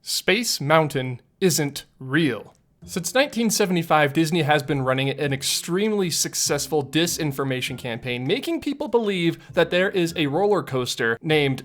Space Mountain isn't real. Since 1975, Disney has been running an extremely successful disinformation campaign, making people believe that there is a roller coaster named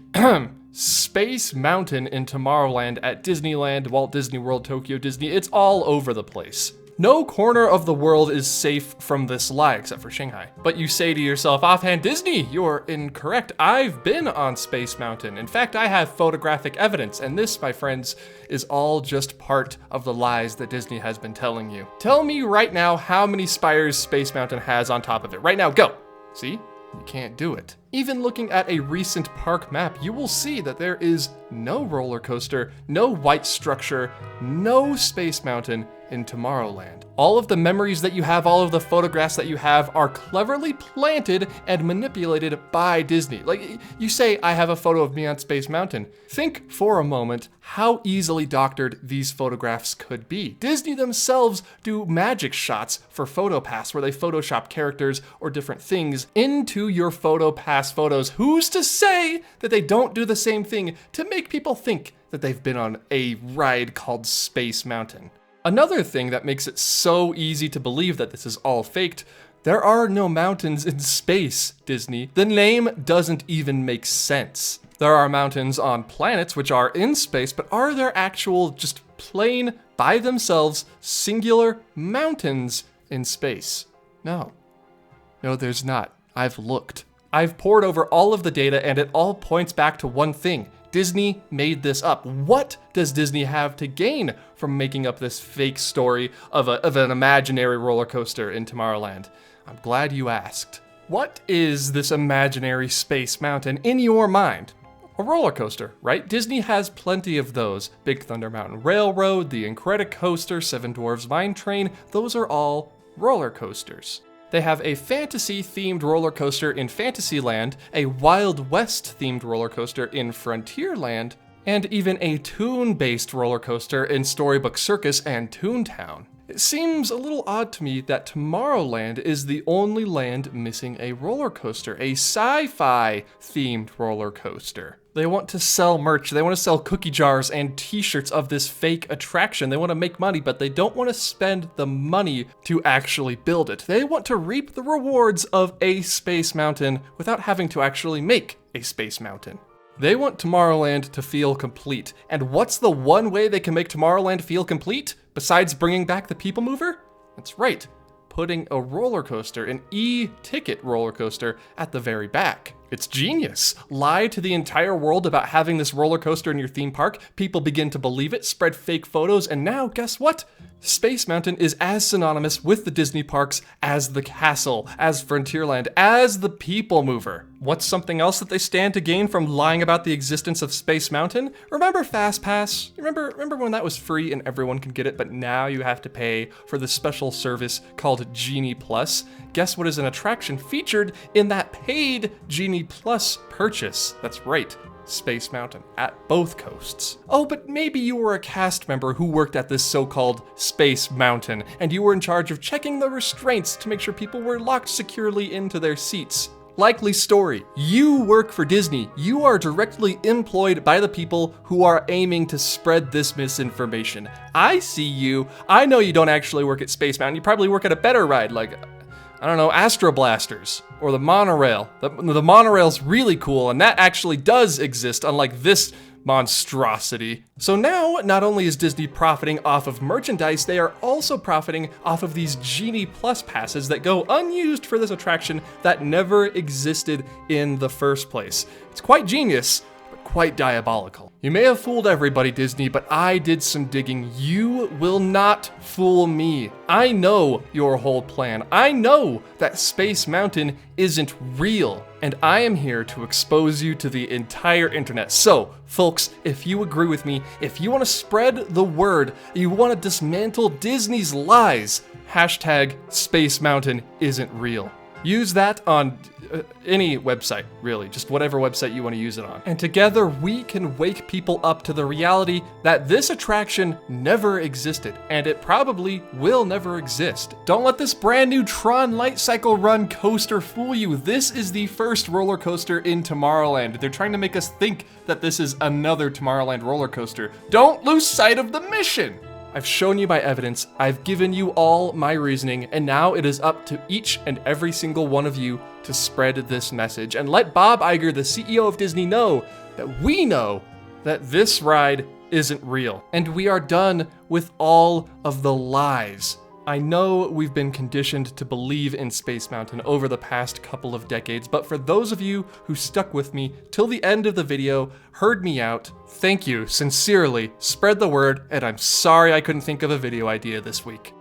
Space Mountain in Tomorrowland at Disneyland, Walt Disney World, Tokyo Disney. It's all over the place. No corner of the world is safe from this lie, except for Shanghai. But you say to yourself offhand, Disney, you're incorrect. I've been on Space Mountain. In fact, I have photographic evidence, and this, my friends, is all just part of the lies that Disney has been telling you. Tell me right now how many spires Space Mountain has on top of it. Right now, go. See? You can't do it. Even looking at a recent park map, you will see that there is no roller coaster, no white structure, no Space Mountain in Tomorrowland. All of the memories that you have, all of the photographs that you have are cleverly planted and manipulated by Disney. Like, you say, I have a photo of me on Space Mountain. Think for a moment how easily doctored these photographs could be. Disney themselves do magic shots for PhotoPass, where they Photoshop characters or different things into your PhotoPass photos. Who's to say that they don't do the same thing to make people think that they've been on a ride called Space Mountain? Another thing that makes it so easy to believe that this is all faked, there are no mountains in space, Disney. The name doesn't even make sense. There are mountains on planets which are in space, but are there actual, just plain, by themselves, singular mountains in space? No. No, there's not. I've looked. I've pored over all of the data, and it all points back to one thing. Disney made this up. What does Disney have to gain from making up this fake story of an imaginary roller coaster in Tomorrowland? I'm glad you asked. What is this imaginary Space Mountain in your mind? A roller coaster, right? Disney has plenty of those. Big Thunder Mountain Railroad, the Incredicoaster, Seven Dwarfs Mine Train, those are all roller coasters. They have a fantasy-themed roller coaster in Fantasyland, a Wild West-themed roller coaster in Frontierland, and even a Toon-based roller coaster in Storybook Circus and Toontown. It seems a little odd to me that Tomorrowland is the only land missing a roller coaster, a sci-fi themed roller coaster. They want to sell merch, they want to sell cookie jars and t-shirts of this fake attraction. They want to make money, but they don't want to spend the money to actually build it. They want to reap the rewards of a Space Mountain without having to actually make a Space Mountain. They want Tomorrowland to feel complete. And what's the one way they can make Tomorrowland feel complete, besides bringing back the People Mover? That's right, putting a roller coaster, an e-ticket roller coaster, at the very back. It's genius. Lie to the entire world about having this roller coaster in your theme park, people begin to believe it, spread fake photos, and now, guess what? Space Mountain is as synonymous with the Disney parks as the castle, as Frontierland, as the People Mover. What's something else that they stand to gain from lying about the existence of Space Mountain? Remember FastPass? Remember when that was free and everyone could get it, but now you have to pay for the special service called Genie Plus? Guess what is an attraction featured in that paid Genie Plus purchase? That's right. Space Mountain at both coasts. Oh, but maybe you were a cast member who worked at this so-called Space Mountain, and you were in charge of checking the restraints to make sure people were locked securely into their seats. Likely story. You work for Disney. You are directly employed by the people who are aiming to spread this misinformation. I see you. I know you don't actually work at Space Mountain. You probably work at a better ride, like, I don't know, Astro Blasters, or the monorail. The monorail's really cool, and that actually does exist, unlike this monstrosity. So now, not only is Disney profiting off of merchandise, they are also profiting off of these Genie Plus passes that go unused for this attraction that never existed in the first place. It's quite genius, but quite diabolical. You may have fooled everybody, Disney, but I did some digging. You will not fool me. I know your whole plan. I know that Space Mountain isn't real, and I am here to expose you to the entire internet. So, folks, if you agree with me, if you want to spread the word, you want to dismantle Disney's lies, hashtag Space Mountain isn't real. Use that on any website, really, just whatever website you want to use it on. And together we can wake people up to the reality that this attraction never existed, and it probably will never exist. Don't let this brand new Tron Light Cycle Run coaster fool you. This is the first roller coaster in Tomorrowland. They're trying to make us think that this is another Tomorrowland roller coaster. Don't lose sight of the mission. I've shown you my evidence, I've given you all my reasoning, and now it is up to each and every single one of you to spread this message and let Bob Iger, the CEO of Disney, know that we know that this ride isn't real. And we are done with all of the lies. I know we've been conditioned to believe in Space Mountain over the past couple of decades, but for those of you who stuck with me till the end of the video, heard me out, thank you, sincerely, spread the word, and I'm sorry I couldn't think of a video idea this week.